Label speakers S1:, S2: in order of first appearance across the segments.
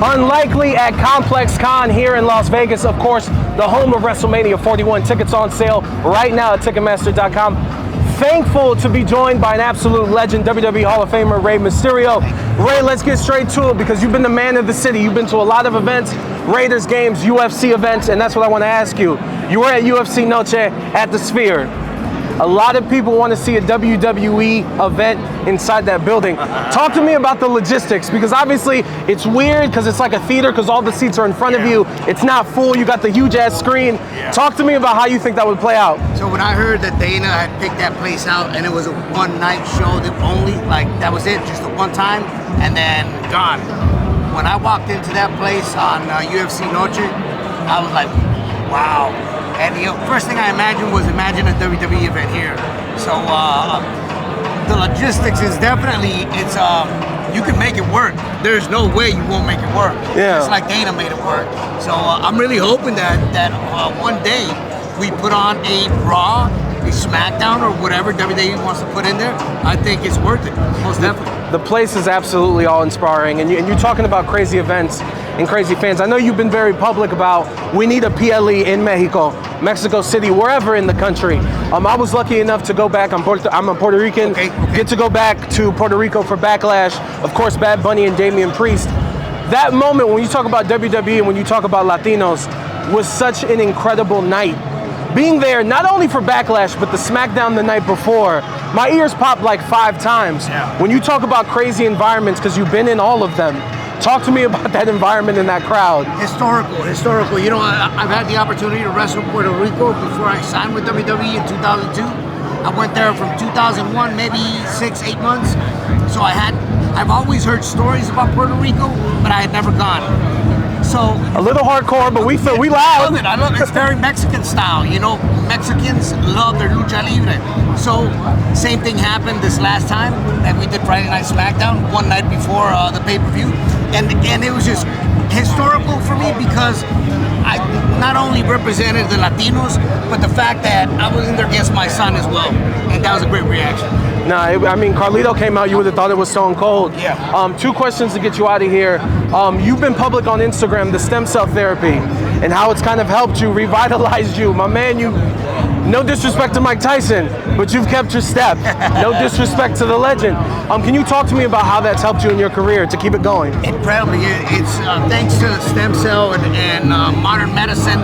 S1: Unlikely at Complex Con here in Las Vegas, of course, the home of WrestleMania 41. Tickets on sale right now at Ticketmaster.com. Thankful to be joined by an absolute legend, WWE Hall of Famer Rey Mysterio. Rey, let's get straight to it because you've been the man of the city. You've been to a lot of events, Raiders games, UFC events, and that's what I want to ask you. You were at UFC Noche at the Sphere. A lot of people want to see a WWE event inside that building. Talk to me about the logistics, because obviously it's weird because it's like a theater because all the seats are in front of you. It's not full. You got the huge ass screen. Talk to me about how you think that would play out.
S2: So when I heard that Dana had picked that place out and it was a one night show that only, like that was it, just a one time and then gone. When I walked into that place on UFC Noche, I was like, wow. And the first thing I imagined was imagine a WWE event here. So the logistics is definitely, it's you can make it work. There's no way you won't make it work.
S1: Yeah.
S2: Just like Dana made it work. So I'm really hoping that one day we put on a Raw, a SmackDown, or whatever WWE wants to put in there. I think it's worth it, most definitely.
S1: The place is absolutely awe-inspiring, and you're talking about crazy events and crazy fans. I know you've been very public about we need a PLE in Mexico City, wherever in the country. I was lucky enough to go back. I'm a Puerto Rican.
S2: Okay.
S1: Get to go back to Puerto Rico for Backlash. Of course, Bad Bunny and Damian Priest. That moment when you talk about WWE and when you talk about Latinos was such an incredible night. Being there not only for Backlash, but the SmackDown the night before, my ears popped like 5 times.
S2: Yeah.
S1: When you talk about crazy environments, because you've been in all of them, talk to me about that environment and that crowd.
S2: Historical. You know, I've had the opportunity to wrestle in Puerto Rico before I signed with WWE in 2002. I went there from 2001, maybe 6-8 months. So I've always heard stories about Puerto Rico, but I had never gone. So
S1: a little hardcore, but we loud.
S2: I love it. It's very Mexican style. You know, Mexicans love their lucha libre. So same thing happened this last time that we did Friday Night SmackDown one night before the pay-per-view, and it was just historical for me because I not only represented the Latinos, but the fact that I was in there against my son as well, and that was a great reaction.
S1: No, I mean, Carlito came out, you would have thought it was Stone Cold.
S2: Yeah.
S1: 2 questions to get you out of here. You've been public on Instagram, the stem cell therapy, and how it's kind of helped you, revitalized you. My man, no disrespect to Mike Tyson, but you've kept your step. No disrespect to the legend. Can you talk to me about how that's helped you in your career to keep it going?
S2: Incredibly. It's thanks to stem cell and modern medicine,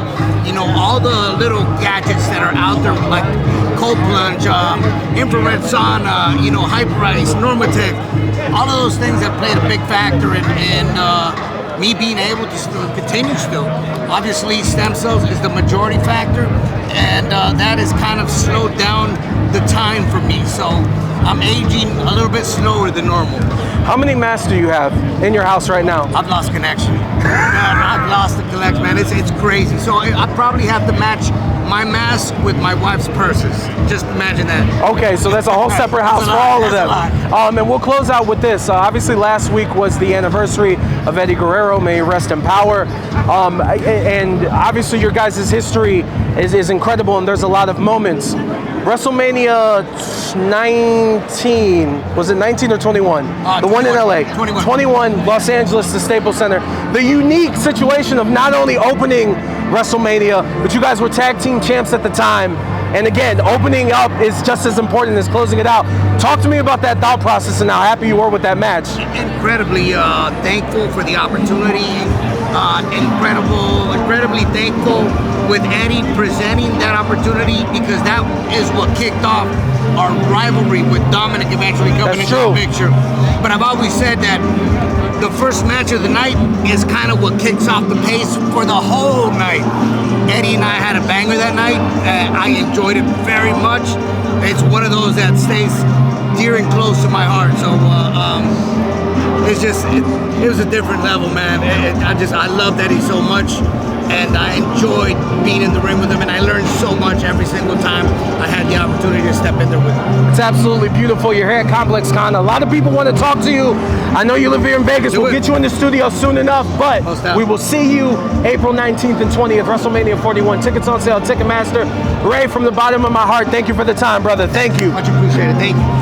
S2: you know, all the little gadgets that are out there, like cold plunge, infrared sauna, you know, Hyperice, Normatec, all of those things that played a big factor in me being able to still continue still. Obviously, stem cells is the majority factor, and that has kind of slowed down the time for me. So I'm aging a little bit slower than normal.
S1: How many masks do you have in your house right now?
S2: I've lost connection. I've lost the collection, man. It's crazy. So I probably have to match my mask with my wife's purses. Just imagine that.
S1: Okay, so that's a whole separate house for all of them. And we'll close out with this. Obviously, last week was the anniversary of Eddie Guerrero. May he rest in power. And obviously, your guys' history is incredible, and there's a lot of moments. WrestleMania 19, was it 19 or 21? The
S2: 21,
S1: one in LA.
S2: 21,
S1: Los Angeles, the Staples Center. The unique situation of not only opening WrestleMania, but you guys were tag team champs at the time. And again, opening up is just as important as closing it out. Talk to me about that thought process and how happy you were with that match.
S2: Incredibly thankful for the opportunity. Incredibly thankful with Eddie presenting that opportunity, because that is what kicked off our rivalry with Dominic eventually coming into the picture. But I've always said that the first match of the night is kind of what kicks off the pace for the whole night. Eddie and I had a banger that night. I enjoyed it very much. It's one of those that stays dear and close to my heart. So it's just, it was a different level, man. I loved Eddie so much, and I enjoyed being in the ring with him, and I learned so much every single time I had the opportunity to step in there with him.
S1: It's absolutely beautiful. You're here at Complex Con. A lot of people want to talk to you. I know you live here in Vegas. We'll get you in the studio soon enough, but we will see you April 19th and 20th, WrestleMania 41. Tickets on sale, Ticketmaster. Rey, from the bottom of my heart, thank you for the time, brother. Thank you.
S2: Much appreciated. Thank you.